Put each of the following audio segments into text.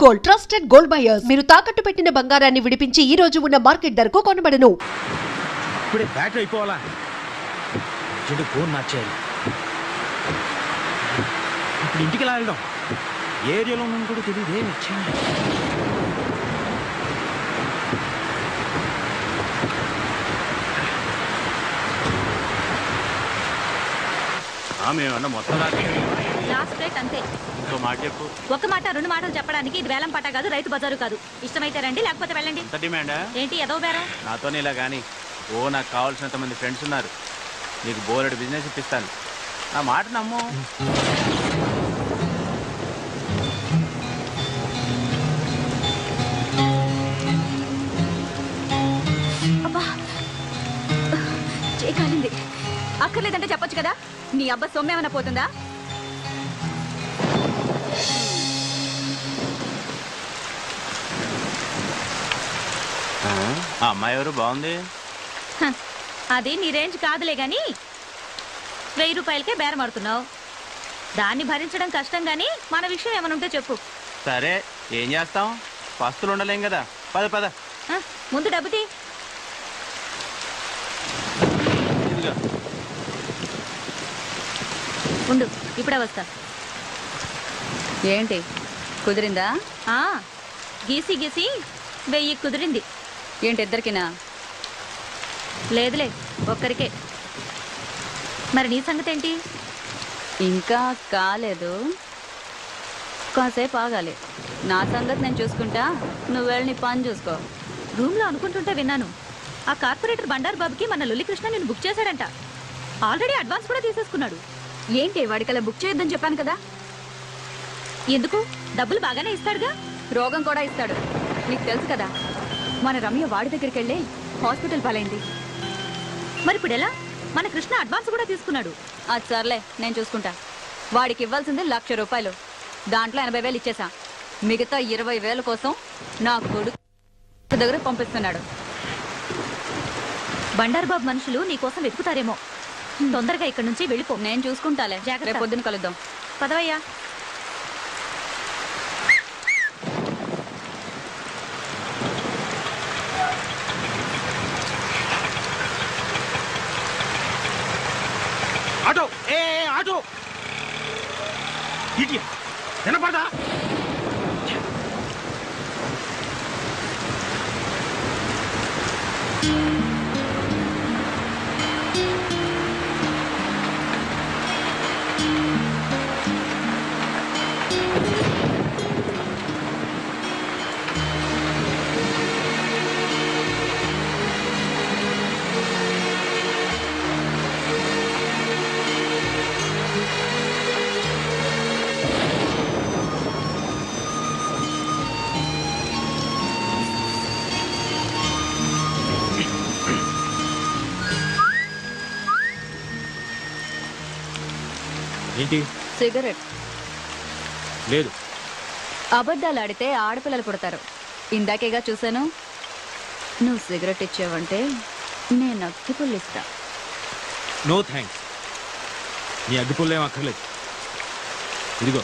Gold, trusted gold buyers. మీరు తాకట్టు పెట్టిన బంగారాన్ని విడిపించి ఈ రోజు ఉన్న మార్కెట్ ధరకు కొనబడను. ఇప్పుడే బ్యాటరీ అయిపోవాలా? చెడు ఫోన్ మార్చేయాలి. ఇప్పుడు ఇంటికి ఎలా వెళ్దాం? ఏరియాలో ఉన్నాను కూడా తెలియదే. వచ్చింది మేమన్నా మొత్తం లాస్ట్ రేట్ అంతే. ఇంకో మాట చెప్పు. ఒక మాట రెండు మాటలు చెప్పడానికి ఇది వేలం పట్ట కాదు, రైతు బజారు కాదు. ఇష్టమైతే రండి, లేకపోతే వెళ్ళండి. ఎంత డిమాండా? ఏంటి ఏదో బేరం? నాతోనే ఇలా కానీ నాకు కావాల్సినంత మంది ఫ్రెండ్స్ ఉన్నారు. నీకు బోలెడు బిజినెస్ ఇప్పిస్తాను. నా మాట నమ్ము. అబ్బా చేయకాలింది. అక్కర్లేదంటే చెప్పొచ్చు కదా. నీ అబ్బా సొమ్మేమన్నా పోతుందా? ఆ అమ్మాయి ఎవరు? బాగుంది. అది నీ రేంజ్ కాదులే గాని 1000 రూపాయలకే బేరం ఆడుతున్నావు. దాన్ని భరించడం కష్టం గాని మన విషయం ఏమైనా ఉంటే చెప్పు. సరే ఏం చేస్తాం, పస్తులు ఉండలేం కదా. పద పద. ముందు డబ్బు తీ. ఉండు, ఇప్పుడే వస్తా. ఏంటి కుదిరిందా? గీసి గీసి 1000 కుదిరింది. ఏంటి ఇద్దరికినా? లేదులే, ఒక్కరికే. మరి నీ సంగతి ఏంటి? ఇంకా కాలేదు, కాసేపు ఆగాలి. నా సంగతి నేను చూసుకుంటా, నువ్వు వెళ్ళి నీ పని చూసుకో. రూమ్లో అనుకుంటుంటే విన్నాను, ఆ కార్పొరేటర్ బండారు బాబుకి మన లొల్లికృష్ణ నేను బుక్ చేశాడంట. ఆల్రెడీ అడ్వాన్స్ కూడా తీసేసుకున్నాడు. ఏంటి వాడికలా బుక్ చేయొద్దని చెప్పాను కదా. ఎందుకు? డబ్బులు బాగానే ఇస్తాడుగా. రోగం కూడా ఇస్తాడు, నీకు తెలుసు కదా. మన రమ్య వాడి దగ్గరికి వెళ్ళి హాస్పిటల్ పాలైంది. మరి ఇప్పుడు ఎలా? మన కృష్ణ అడ్వాన్స్ కూడా తీసుకున్నాడు. అది సర్లే, నేను చూసుకుంటా. వాడికి ఇవ్వాల్సింది 1,00,000 రూపాయలు. దాంట్లో 80,000 ఇచ్చేసా. మిగతా 20,000 కోసం నా కొడుకు దగ్గర పంపిస్తున్నాడు. బండారు బాబు మనుషులు నీ కోసం వెతుకుతారేమో. తొందరగా ఇక్కడి నుంచి వెళ్ళిపో. నేను చూసుకుంటాలే. జాగ్రత్త. రేపు పొద్దున కలుద్దాం. పదవయ్యా. ఆటో ఏ ఆటో ఇటీ వినపడదా? ఏంటి? సిగరెట్. లేదు. అబద్ధాలు ఆడితే ఆడపిల్లలు పుడతారు. ఇందాకేగా చూశాను. నువ్వు సిగరెట్ ఇచ్చావంటే నేను అగ్గిపుల్లు ఇస్తా. నో థ్యాంక్స్, నీ అగ్గిపుల్లు ఏం అక్కర్లేదు. ఇదిగో.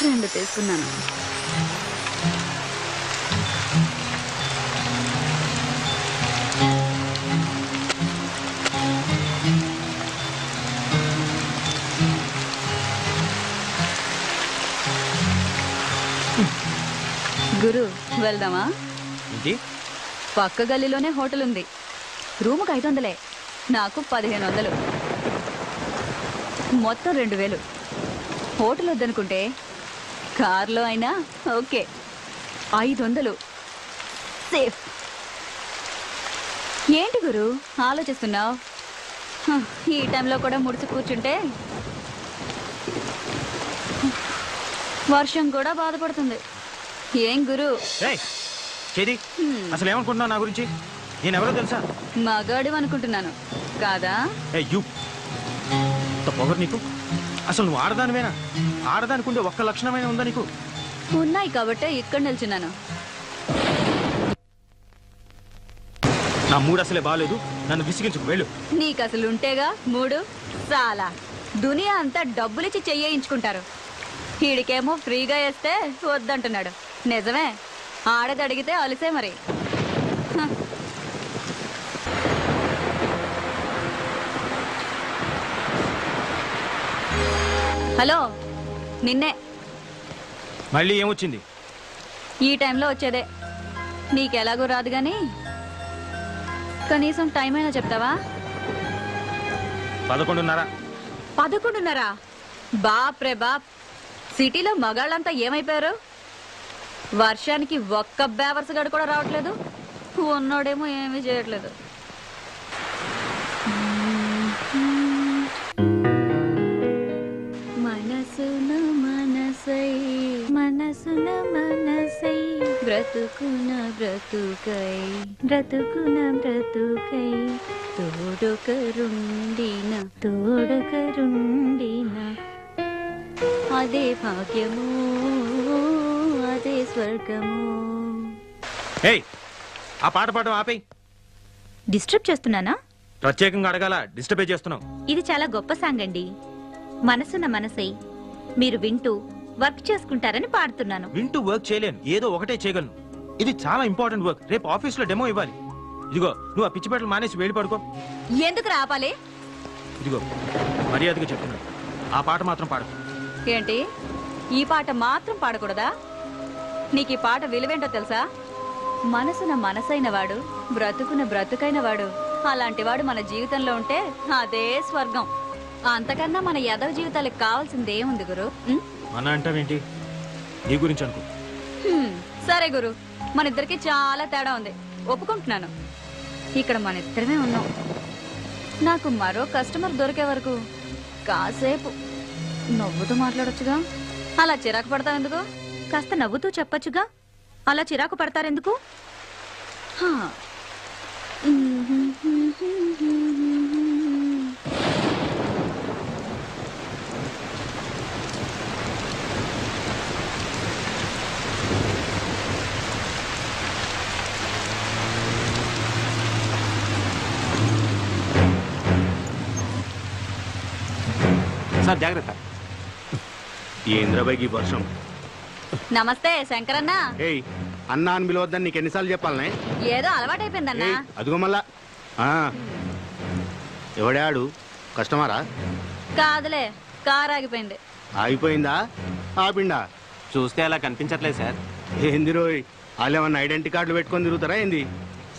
రెండు తీసుకున్నాను. గురు వెళ్దామా? ఏంటి? పక్క గల్లీలోనే హోటల్ ఉంది. రూముకు 500, నాకు 1500, మొత్తం 2000. హోటల్ వద్దనుకుంటే కార్లో అయినా ఓకే. 500 సేఫ్. ఏంటి గురు ఆలోచిస్తున్నావు? ఈ టైంలో కూడా ముడిచి కూర్చుంటే వర్షం కూడా బాధపడుతుంది. ఏం గురు? చేది అసలు ఏమనుకుంటున్నావు నా గురించి? నేను ఎవరో తెలుసా? మగాడు అనుకుంటున్నాను కాదా? పొగరు నీకు. అసలు నువ్వు ఆడదానివేనా? ఆడదానికి ఉండే ఒక్క లక్షణమైన ఉందా నీకు? ఉన్నాయి కాబట్టే ఇక్కడ నిల్చున్నాను. నా మూడు అసలే బాగాలేదు, నన్ను విసిగించుకు వెళ్ళు. నీకు అసలు ఉంటేగా మూడు. చాలా దునియా అంతా డబ్బులిచ్చి చెయ్యించుకుంటారు. వీడికేమో ఫ్రీగా వేస్తే వద్దంటున్నాడు. నిజమే, ఆడది అడిగితే అలిసే మరి. హ. హలో, నిన్నే. మళ్ళీ ఏమొచ్చింది? ఈ టైంలో వచ్చేదే. నీకెలాగూ రాదు గాని కనీసం టైం అయినా చెప్తావా? 11:30. 11:30? బాప్ రే బాప్, సిటీలో మగాళ్ళంతా ఏమైపోయారు? వర్షానికి ఒక్క బేవర్స్ గడు కూడా రావట్లేదు, ఉన్నోడేమో ఏమీ చేయట్లేదు. మనసున మనసై మనసున మనసై బ్రతుకున బ్రతుకై బ్రతుకున బ్రతుకై తోడొకరుండిన తోడొకరుండిన అదే భాగ్యము అదే స్వర్గము. ఏయ్, ఆ పాట పాడడం ఆపేయ్. డిస్టర్బ్ చేస్తున్నానా? ప్రత్యేకంగా అడగాల, డిస్టర్బే చేస్తున్నావు. ఇది చాలా గొప్ప సాంగ్ అండి. మనసున్న మనసై మీరు వింటూ వర్క్ చేసుకుంటారని పాడుతున్నాను. వింటూ వర్క్ చేయలేను, ఏదో ఒకటే చేయగలను. ఇది చాలా ఇంపార్టెంట్ వర్క్. రేపు ఆఫీస్ లో డెమో ఇవ్వాలి. ఇదిగో, నువ్వు ఆ పిచ్చి పెట్టలు మానేసి వేడి పడుకో. ఎందుకు రాపాలి? ఇదిగో, మర్యాదగా చెప్తున్నాను, ఆ పాట మాత్రం పాడకు. ఏంటి, ఈ పాట మాత్రం పాడకూడదా? నీకు ఈ పాట విలువేంటో తెలుసా? మనసున మనసైన వాడు బ్రతుకున బ్రతుకైన వాడు, అలాంటి వాడు మన జీవితంలో ఉంటే అదే స్వర్గం. అంతకన్నా మన యదవ జీవితాలకు కావాల్సింది ఏముంది గురు? మన అంటావేంటి? నీ గురించి అనుకో. సరే గురు, మన ఇద్దరికి చాలా తేడా ఉంది, ఒప్పుకుంటున్నాను. ఇక్కడ మన ఇద్దరమే ఉన్నాం. నాకు మరో కస్టమర్ దొరికే వరకు కాసేపు నవ్వుతూ మాట్లాడొచ్చుగా. అలా చిరాకు పడతావు ఎందుకు? కాస్త నవ్వుతూ చెప్పొచ్చుగా. అలా చిరాకు పడతారెందుకు? హా. సార్ జాగ్రత్త. ఏంద్రబాయికి వర్షం. నమస్తే శంకరన్న. ఏయ్, అన్నా అని పిలవద్దని నీకు ఎన్నిసార్లు చెప్పాలనే? ఏదో అలవాటైపోయిందన్నా. ఏయ్, అదిగో మళ్ళా. ఎవడాడు? కస్టమరా? కాదులే, కారు ఆగిపోయింది. ఆగిపోయిందా? ఆపిండా? చూస్తే అలా కనిపించట్లేదు సార్. ఏంది రోయ్, వాళ్ళు ఏమన్నా ఐడెంటిటీ కార్డులు పెట్టుకొని తిరుగుతారా ఏంది?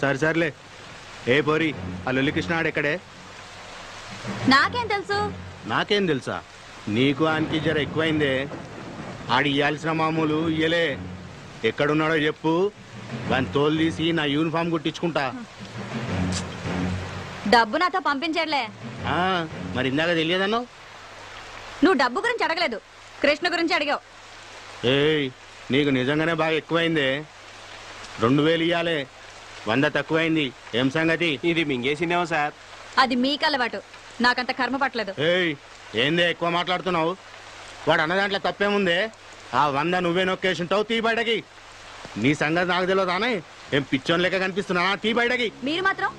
సరే సర్లే. ఏ పోరి, ఆ లొల్లి కృష్ణాడు ఎక్కడే? నాకేం తెలుసు? నాకేం తెలుసా? నీకు ఆయనకి జర ఎక్కువైందే. ఆడి ఇయ్యాల్సిన మామూలు ఇయ్యలే. ఎక్కడున్నాడో చెప్పు, దాని తోలు తీసి నా యూనిఫామ్ కుట్టించుకుంటా. డబ్బు నాతో పంపించట్లే. మరి ఇందాక తెలియదన్నో? నువ్వు డబ్బు గురించి అడగలేదు, కృష్ణ గురించి అడిగావు. ఏయ్, నీకు నిజంగానే బాగా ఎక్కువైందే. 2000 ఇయ్యాలే, 100 తక్కువైంది. ఏం సంగతి? ఇది మింగేసిందేమో సార్. అది మీకు అలవాటు, నాకంత కర్మ పట్టలేదు. ఏయ్, ఏందే ఎక్కువ మాట్లాడుతున్నావు? వాడు అన్న దాంట్లో తప్పేముందే? ఆ 100 నువ్వే నొక్కేసింటావు. తీ బయటకి. నీ సంగతి నాకు తెలియదానే? ఏం పిచ్చోన్ లెక్క కనిపిస్తున్నా? తీ బయటకి. మీరు మాత్రం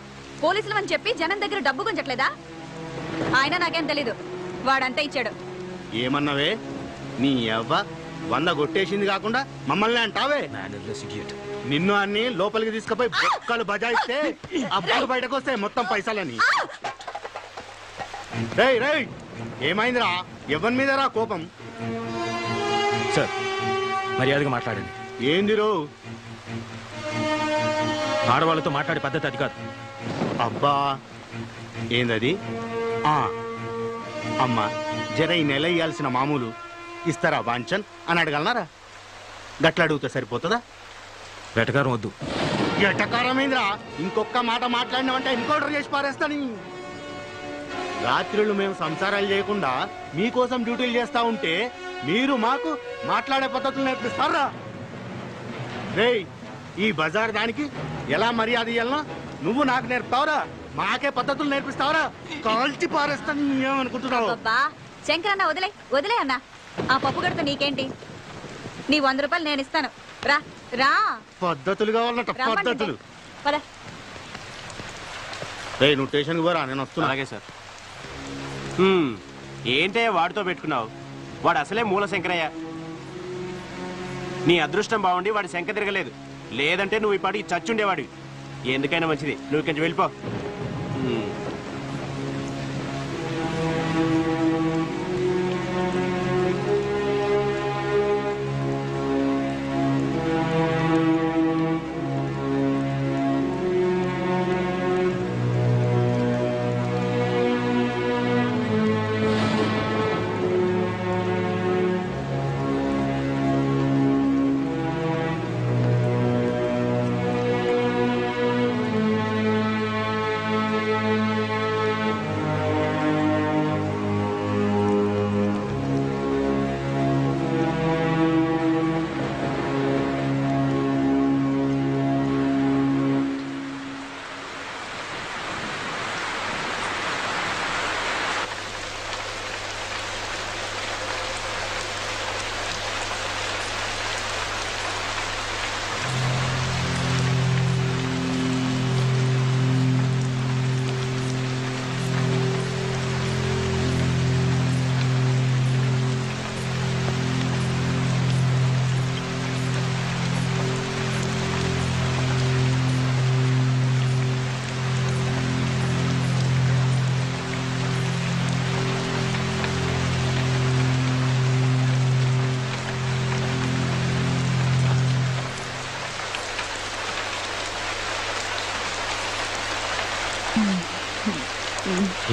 పోలీసులు అని చెప్పి జనం దగ్గర డబ్బు గుంజట్లేదా? ఆయన నాకేం తెలీదు, వాడంతా ఇచ్చాడు. ఏమన్నావే? నీ అవ్వ 100 కొట్టేసింది కాకుండా మమ్మల్ని అంటావే? నిన్ను అన్ని లోపలికి తీసుకుపోయి బొక్కలు బజాయిస్తే అప్పుడు బయటకు వస్తాయి మొత్తం పైసలని. రేయ్ రేయ్, ఏమైందిరా? ఎవరి మీద రా కోపం? సార్, మర్యాదగా మాట్లాడండి. ఏంది రో? ఆడవాళ్ళతో మాట్లాడే పద్ధతి అది కాదు. అబ్బా, ఏందది? అమ్మా, జర ఈ నెల ఇయ్యాల్సిన మామూలు ఇస్తారా వాంచన్ అని అడగలనారా? గట్ల అడుగుతా సరిపోతుందా? వెటకారం వద్దు. ఎటకారమైందిరా? ఇంకొక మాట మాట్లాడినామంటే ఎన్కౌంటర్ చేసి పారేస్తాని. రాత్రులు మేము సంసారాలు చేయకుండా మీకోసం డ్యూటీలు చేస్తా ఉంటే మీరు మాకు మాట్లాడే పద్ధతులు నేర్పిస్తారా? రేయ్, ఈ బజార్ దానికి ఎలా మర్యాద ఇయ్యాలనో నువ్వు నాకు నేర్పుతావురా? మాకే పద్ధతులు నేర్పిస్తావురా? కాల్చి పారేస్తాను. ఏమనుకుంటున్నావు? అబ్బా శంకరన్న, వదిలే వదిలే అన్న. ఆ పప్పు గడత నీకేంటి? నీ 100 రూపాయలు నేను ఇస్తాను. రా రా. పద్ధతులు కావాలన్నట, పద్ధతులు. పద. రేయ్, నువ్వు స్టేషన్కి పోరా, నేను వస్తున్నా. అలాగే సార్. ఏంటే వాడితో పెట్టుకున్నావు? వాడు అసలే మూల శంకరయ్య. నీ అదృష్టం బాగుండి వాడి శంక తిరగలేదు, లేదంటే నువ్వు ఇప్పటికి చచ్చుండేవాడివి. ఎందుకైనా మంచిది, నువ్వు కొంచెం వెళ్ళిపో.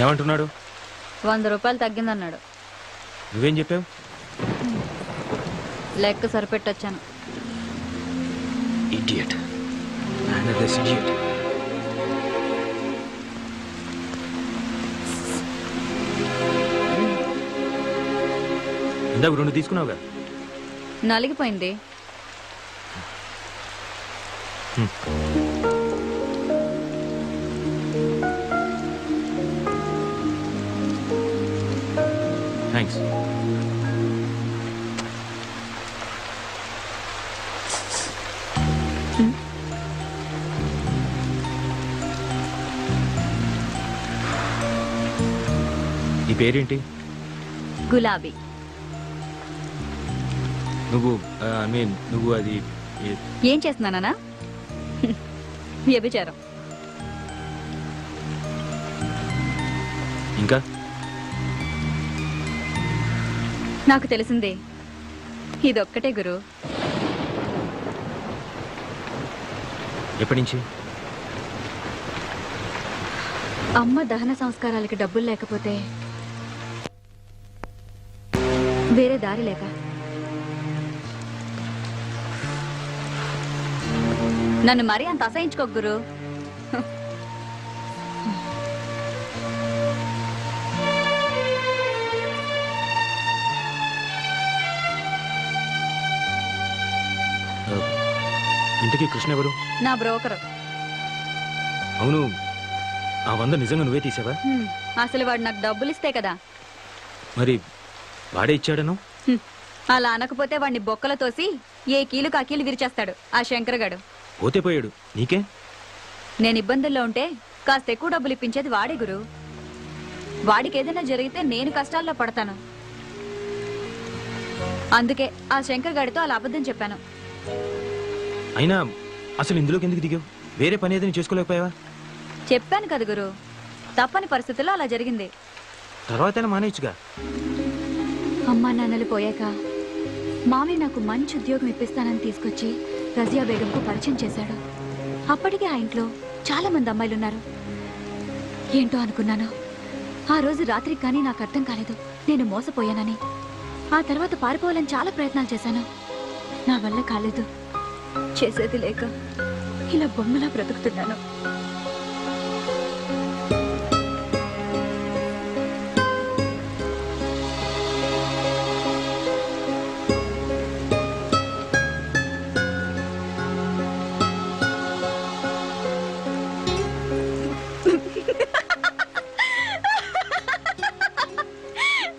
ఏమంటున్నాడు? 100 రూపాయలు తగ్గిందన్నాడు. నువ్వేం చెప్పావు? లెక్క సరిపెట్టొచ్చాను. ఇడియట్. This idiot. ఇందాక 2 తీసుకున్నావుగా. నలిగిపోయింది. థ్యాంక్స్. నీ పేరేంటి? గులాబీ. నువ్వు అది ఏం చేస్తున్నానా? వ్యభిచారం. ఇంకా నాకు తెలిసిందే ఇదొక్కటే గురు. ఎప్పటి నుంచి? అమ్మ దహన సంస్కారాలకి డబ్బులు లేకపోతే వేరే దారి లేక నన్ను మరీ అంత అసహించుకో గురు. ఇంతకీ కృష్ణ ఎవరు? నా బ్రోకరు. అవును, ఆ 100 నిజంగా నువ్వే తీసావా? అసలు వాడు నాకు డబ్బులు ఇస్తే కదా. మరి వాడే ఇచ్చాడను? అలా అనకపోతే వాడిని బొక్కలు తోసి ఏ కీలు కాకీలు విరిచేస్తాడు ఆ శంకరగాడు. పోతే పోయాడు, నీకే. నేను ఇబ్బందుల్లో ఉంటే కాస్త ఎక్కువ డబ్బులు ఇప్పించేది వాడే గురు. వాడికి ఏదైనా జరిగితే నేను కష్టాల్లో పడతాను. అందుకే ఆ శంకర్ గాడితో అలా అబద్ధం చెప్పాను. అయినా అసలు ఇందులోకి ఎందుకు దిగావు? వేరే పని ఏదైనా చేసుకోలేకపోయావా? చెప్పాను కదా గురు, తప్పని పరిస్థితుల్లో అలా జరిగింది. తర్వాతైనా మానేయచ్చుగా. అమ్మా నాన్నలు పోయాక మామయ్య నాకు మంచి ఉద్యోగం ఇప్పిస్తానని తీసుకొచ్చి రజియా బేగంకు పరిచయం చేశాడు. అప్పటికే ఆ ఇంట్లో చాలా మంది అమ్మాయిలున్నారు. ఏంటో అనుకున్నాను. ఆ రోజు రాత్రికి కానీ నాకు అర్థం కాలేదు నేను మోసపోయానని. ఆ తర్వాత పారిపోవాలని చాలా ప్రయత్నాలు చేశాను. నా వల్ల కాలేదు. చేసేది లేక ఇలా బొమ్మలా బ్రతుకుతున్నాను.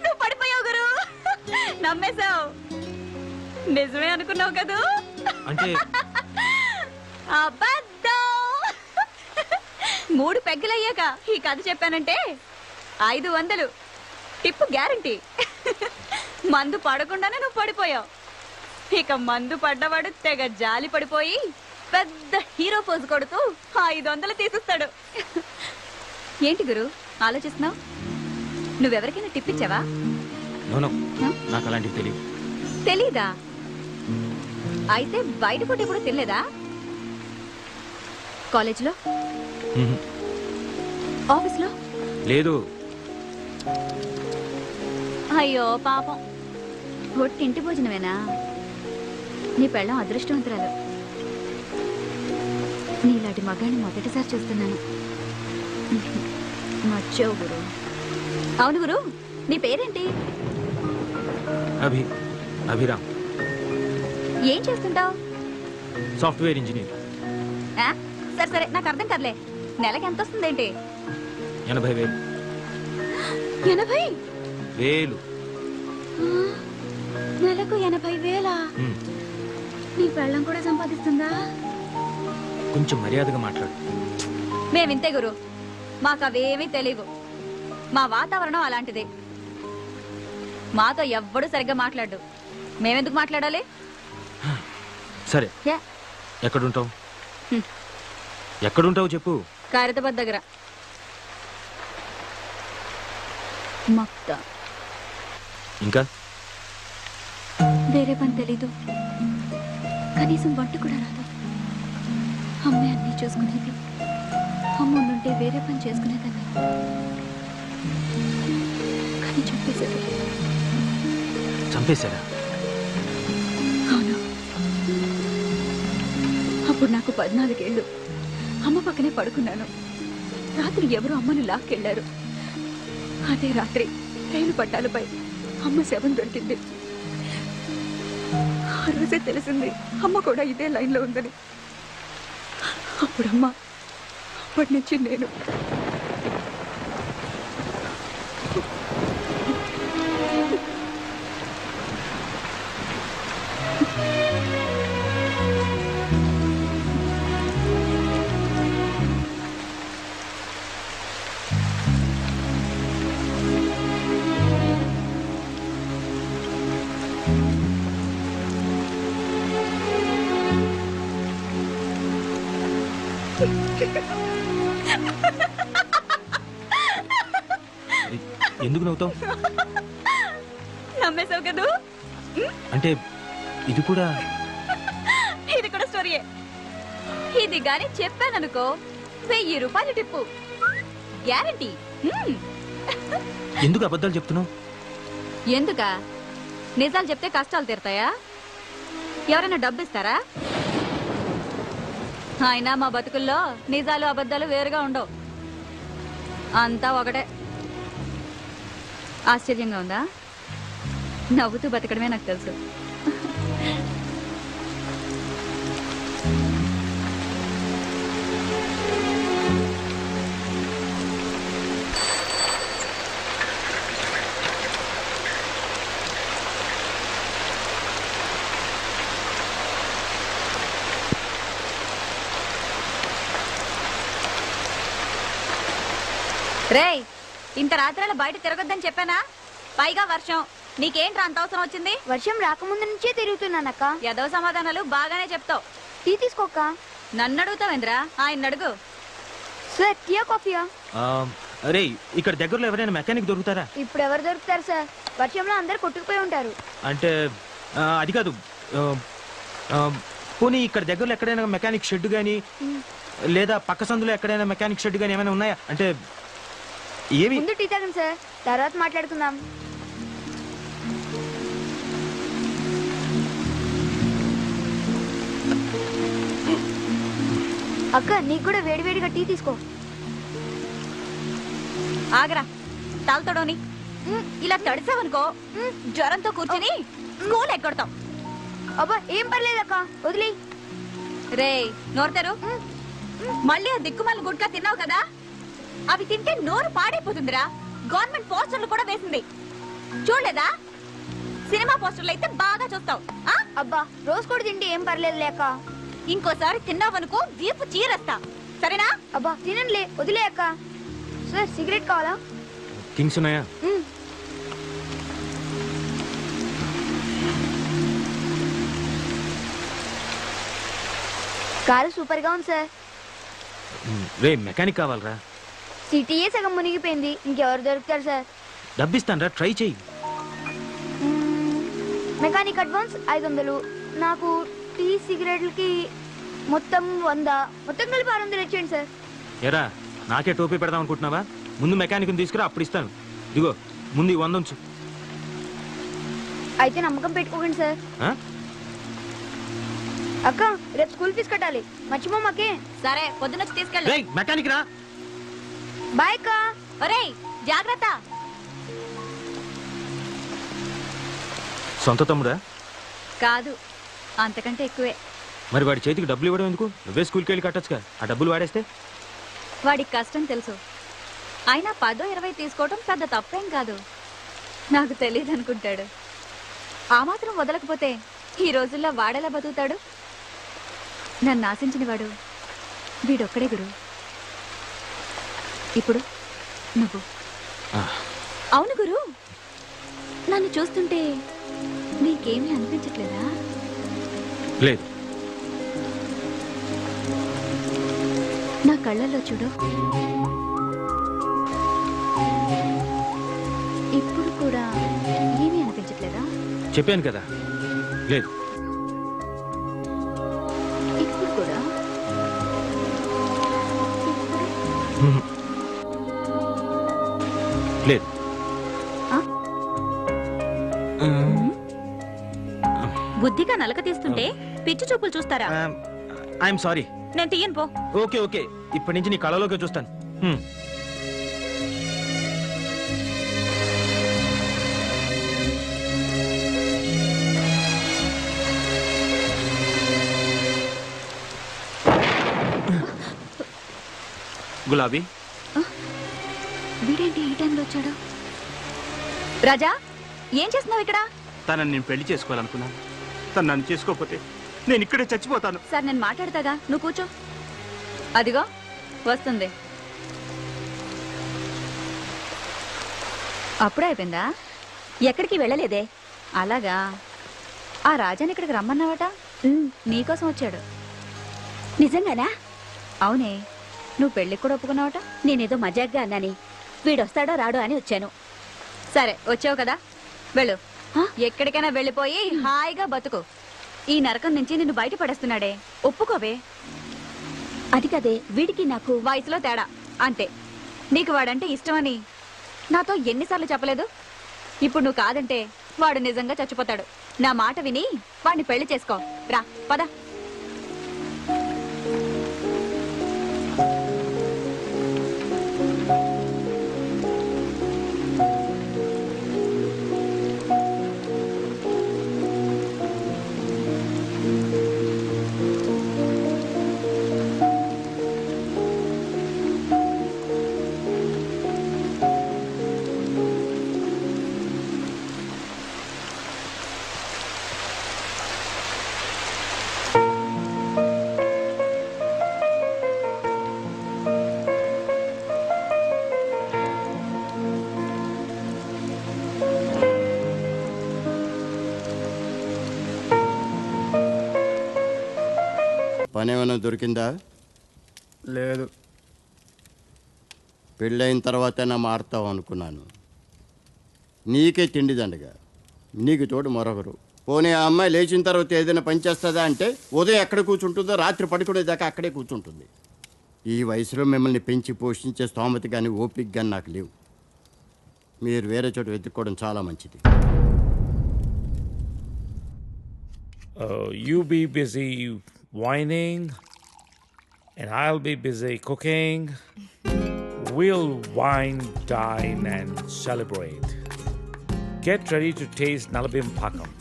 నువ్వు పడిపోయావు గురు. నమ్మేశావు. నిజమే అనుకున్నావు కదూ? అంటే అబద్ధం. 3 పెగ్గలయ్యాక ఈ కథ చెప్పానంటే 500. టిప్పు గ్యారంటీ. మందు పడకుండానే నువ్వు పడిపోయావు. ఇక మందు పడ్డవాడు తెగ జాలి పడిపోయి పెద్ద హీరో పోజు కొడుతూ 500 తీసిస్తాడు. ఏంటి గురు ఆలోచిస్తున్నావు? నువ్వెవరికైనా టిప్ ఇచ్చావా? నో నాకు అలాంటివి తెలియదు. తెలీదా? అయితే బయట ఫుడ్ ఎప్పుడు తినలేదా? కాలేజ్లో, ఆఫీస్లో? లేదు. అయ్యో పాపం, ఒట్టింటి భోజనమేనా? నీ పెళ్ళం అదృష్టవంతురాలు. నీలాంటి మగాన్ని మొదటిసారి చూస్తున్నాను. మర్చావు గురు. అవును గురు, నీ పేరేంటి? అభిరామ్. ఏం చేస్తుంటావు? Software engineer. సరే సరే, నాకు అర్థం కదలే. నెలకి ఎంత వస్తుందేంటి? 80,000. 80,000? నెలకు 80,000? నీ పెళ్ళం కూడా సంపాదిస్తుందా? కొంచెం మర్యాదగా మాట్లాడు. మేమింతే గురు, మాకు అవేమీ తెలియవు. మా వాతావరణం అలాంటిదే. మాతో ఎవ్వడు సరిగ్గా మాట్లాడు. మేమెందుకు మాట్లాడాలి? సరే, ఎక్కడుంటావు? ఎక్కడుంటావు చెప్పు. ఖైరతాబాద్ దగ్గర. మక్తా. ఇంకా వేరే పని తెలీదు, కనీసం వంట కూడా రాదు. అమ్మే అన్నీ చూసుకునేది. అమ్మ ఉండుంటే వేరే పని చేసుకునేదాన్ని. కానీ చంపేశారా? అవును. అప్పుడు నాకు 14 ఏళ్ళు. అమ్మ పక్కనే పడుకున్నాను. రాత్రి ఎవరో అమ్మను లాక్కెళ్లారు. అదే రాత్రి రైలు పట్టాలపై అమ్మ శవం దొరికింది. ఆ రోజే తెలిసింది అమ్మ కూడా ఇదే లైన్లో ఉందని. అప్పుడమ్మ, అప్పటి నుంచి నేను. ఎందుకు నవ్వుతావు? నమ్మేశావు కదూ? అంటే ఇది కూడా స్టోరీయే. ఇది గాని చెప్పాననుకో, 1000 రూపాయలు టిప్పు గ్యారంటీ. ఎందుకు అబద్ధాలు చెప్తున్నావు? ఎందుకా? నిజాలు చెప్తే కష్టాలు తీరుతాయా? ఎవరైనా డబ్బు ఇస్తారా? అయినా మా బతుకుల్లో నిజాలు అబద్ధాలు వేరుగా ఉండవు, అంతా ఒకటే. ఆశ్చర్యంగా ఉందా? నవ్వుతూ బతకడమే నాకు తెలుసు. రేయ్, ఇంత రాత్రిలో బయట తిరగొద్దని చెప్పానా? పైగా వర్షం. నీకేంట్రా అంత అవసరం వచ్చింది? వర్షం రాకముందు నుంచే తిరుగుతున్నానక్క. ఏదో సమాధానాలు బాగానే చెప్తావు. టీ తీసుకోక్క. నన్ను అడుగుతావేంద్రా? ఆయన అడుగు. సార్, టీయా కాఫీయా? అరే, ఇక్కడ దగ్గరలో ఎవరైనా మెకానిక్ దొరుకుతారా? ఇప్పుడు ఎవరు దొరుకుతారు సార్? వర్షంలో అందరు కొట్టుకుపోయి ఉంటారు. అంటే అది కాదు. పోనీ ఇక్కడ దగ్గరలో ఎక్కడైనా మెకానిక్ షెడ్ గానీ, లేదా పక్క సందులో ఎక్కడైనా మెకానిక్ షెడ్ గానీ ఏమైనా ఉన్నాయా? అంటే ఏమి? ముందు టీ తాగండి సార్, తర్వాత మాట్లాడుకుందాం. అక్క, నీకు కూడా వేడివేడిగా టీ తీసుకో. ఆగరా, తాల్తోడోని ఇలా తడిసావనుకో, జ్వరంతో కూర్చుని స్కూల్ ఎక్కడతాం. అబ్బా, ఏం పర్లేదక్క, వదిలే. రే, నోరుతారు. మళ్ళీ ఆ దిక్కుమాల గుడ్కా తిన్నావు కదా, అవి తింటే నోరు పాడైపోతుందిరా. గవర్నమెంట్ పోస్టర్లు కూడా వేసింది, చూడలేదా? సినిమా పోస్టర్లు అయితే బాగా చూస్తావు. అబ్బా, రోజు కూడా తింటే ఏం పర్లేదు లేక. ఇంకోసారి తిన్నావనుకో వీపు చీరేస్తా, సరేనా? అబ్బా, తినండిలే, వదిలే అక్క. సార్, సిగరెట్ కావాలా? థింగ్స్ ఉన్నాయా? కారు సూపర్ గా ఉంది సార్. రే మెకానిక్ కావాలరా. సిటీఏ సగం మునిగిపోయింది, ఇంకెవరు దొరుకుతారు సార్? డబ్బిస్తానరా, ట్రై చెయ్యి. మెకానిక్ అడ్వాన్స్ 500, నాకు టీ సిగరెట్లకి మొత్తం 100, మొత్తం కలిపి 600 ఇచ్చేయండి సార్. ఎరా నాకే టోపీ పెడదాం అనుకుంటున్నావా? ముందు మెకానిక్ని తీసుకురా, అప్పుడు ఇస్తాను. ఇదిగో ముందు ఈ 100 ఉంచు. అయితే నమ్మకం పెట్టుకోకండి సార్. ఆ? అక్క రేపు స్కూల్ ఫీజు కట్టాలి, మర్చిపోమాకే. సరే పొద్దునొచ్చి తీసుకెళ్ళు. రేయ్ మెకానిక్ రా. బాయ్ అక్క. ఒరేయ్ జాగ్రత్త. సొంత తమ్ముడా? కాదు, అంతకంటే ఎక్కువే. మరి వాడి చేతికి డబ్బులు ఇవ్వడం ఎందుకు? నువ్వే స్కూల్కి వెళ్ళి కట్టొచ్చుగా. ఆ డబ్బులు వాడేస్తే వాడికి కష్టం తెలుసు, అయినా 10-20 తీసుకోవటం పెద్ద తప్పేం కాదు. నాకు తెలియదు అనుకుంటాడు. ఆ మాత్రం వదలకపోతే ఈ రోజుల్లో వాడేలా బతుకుతాడు? నన్ను ఆశించిన వాడు వీడొక్కడే గురు. ఇప్పుడు నువ్వు. అవును గురు, నన్ను చూస్తుంటే నీకేమీ అనిపించట్లేదా? లేదు. నా కళ్ళల్లో చూడు, ఇప్పుడు కూడా ఏమీ అనిపించట్లేదా? చెప్పాను కదా, లేదు. ఇప్పుడు కూడా? లేదు. ఆ? బుద్ధిగా నలక తీస్తుంటే పిచ్చి చూపులు చూస్తారా? I'm sorry. నేను తీయను పో. ఓకే ఓకే, ఇప్పటి నుంచి నీ కళలోకి చూస్తాను. గులాబీ, వీడేంటి ఈ టైంలో వచ్చాడు? రాజా, ఏం చేస్తున్నావు ఇక్కడ? తనని నేను పెళ్లి చేసుకోవాలనుకున్నాను. తను నన్ను చేసుకోకపోతే నేను ఇక్కడే చచ్చిపోతాను. సార్ నేను మాట్లాడతాగా, నువ్వు కూర్చో. అదిగో వస్తుంది. అప్పుడే అయిపోయిందా? ఎక్కడికి వెళ్ళలేదే. అలాగా, ఆ రాజాని ఇక్కడికి రమ్మన్నావట? నీకోసం వచ్చాడు. నిజంగానా? అవునే, నువ్వు పెళ్ళికి కూడా ఒప్పుకున్నావట. నేనేదో మజాగ్గా అన్నాని, వీడొస్తాడో రాడో అని వచ్చాను. సరే వచ్చావు కదా, వెళ్ళు. ఎక్కడికైనా వెళ్ళిపోయి హాయిగా బతుకు. ఈ నరకం నుంచి నిన్ను బయట పడేస్తున్నాడే, ఒప్పుకోవే. అది కదే, వీడికి నాకు వయసులో తేడా అంతే. నీకు వాడంటే ఇష్టమని నాతో ఎన్నిసార్లు చెప్పలేదు? ఇప్పుడు నువ్వు కాదంటే వాడు నిజంగా చచ్చిపోతాడు. నా మాట విని వాడిని పెళ్లి చేసుకో. రా పద. పని ఏమైనా దొరికిందా? లేదు. పెళ్ళైన తర్వాతైనా మారుతావు అనుకున్నాను. నీకే తిండి దండగా, నీకు తోడు మరొకరు. పోనీ ఆ అమ్మాయి లేచిన తర్వాత ఏదైనా పని చేస్తుందా అంటే ఉదయం ఎక్కడ కూర్చుంటుందో రాత్రి పడుకునేదాకా అక్కడే కూర్చుంటుంది. ఈ వయసులో మిమ్మల్ని పెంచి పోషించే స్తోమత కానీ ఓపిక కానీ నాకు లేవు. మీరు వేరే చోట వెతుక్కోవడం చాలా మంచిది. You be busy whining, and I'll be busy cooking. We'll wine, dine, and celebrate. Get ready to taste Nalabim Pakam.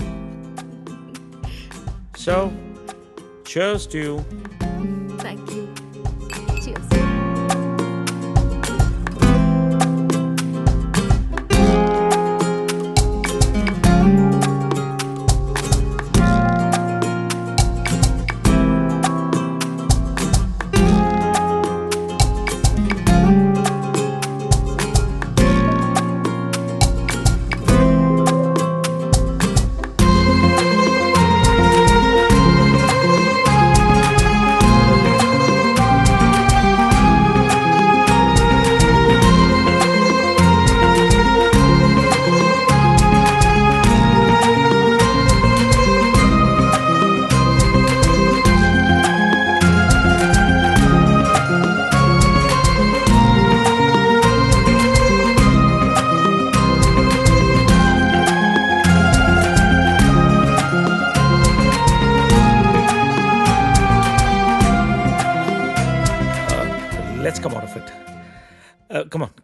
So, cheers to you. Thank you.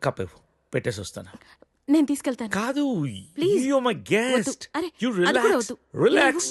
Cup ఇవ్వు పెట్టేసి వస్తాను. నేను తీసుకెళ్తాను. కాదు, Please. You my guest. వద్దు. అరే, you అది కూడా రిలాక్స్ వద్దు. Relax.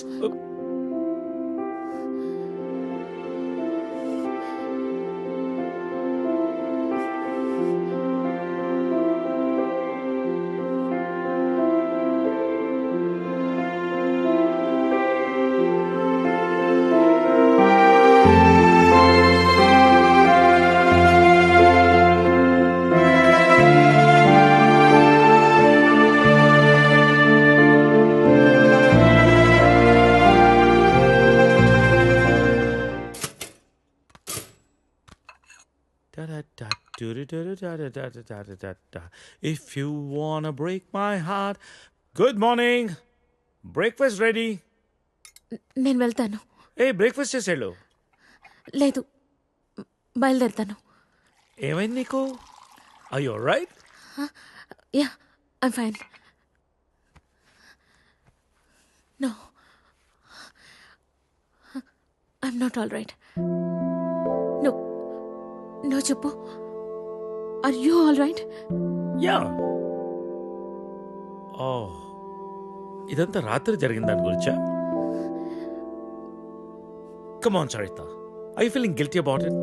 If you wanna break my heart. Good morning. Breakfast ready. నేను వెళ్తాను. బ్రేక్ఫాస్ట్ చేసేళ్ళు. లేదు, బయలుదేరుతాను. ఏమైంది నీకు? Are you alright? Yeah, I'm fine. No, I'm not all right. No no చెప్పు. Are you all right? Yeah. Oh, ఇదంతా రాత్రి జరిగిన దాని గురించా? Come on, Sarita. Are you feeling guilty about it?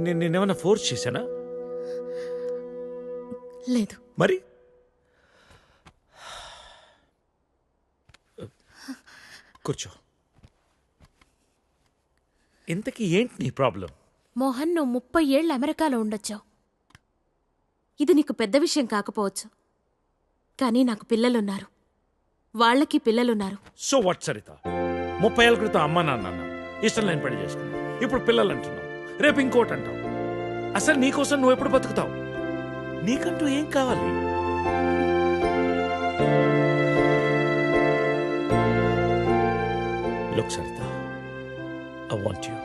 నేనేమన్నా ఫోర్స్ చేశానా? లేదు. మరి కూర్చో. ఇంతకీ ఏంటి నీ ప్రాబ్లం? మోహన్, నువ్వు 30 ఏళ్ళు అమెరికాలో ఉండొచ్చావు. ఇది నీకు పెద్ద విషయం కాకపోవచ్చు, కానీ నాకు పిల్లలున్నారు, వాళ్ళకి పిల్లలున్నారు. So what Saritha? 30 ఏళ్ళ క్రితం అమ్మ నాన్న ఇష్టం లేని పెళ్లి చేసుకున్నావు, ఇప్పుడు పిల్లలు అంటున్నావు, రేపు ఇంకోటి అంటావు. అసలు నీకోసం నువ్వు ఎప్పుడు బతుకుతావు? నీకంటూ ఏం కావాలి? Look Sarita, I want you.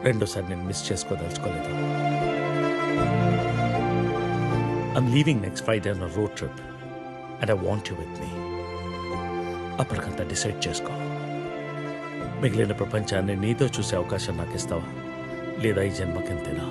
రెండోసారి నేను మిస్ చేసుకోదలుచుకోలేదు. I'm leaving next Friday on a road trip and I want you with me. అప్పటికంతా డిసైడ్ చేసుకో. మిగిలిన ప్రపంచాన్ని నీతో చూసే అవకాశం నాకు ఇస్తావా, లేదా ఈ జన్మకింతేనా?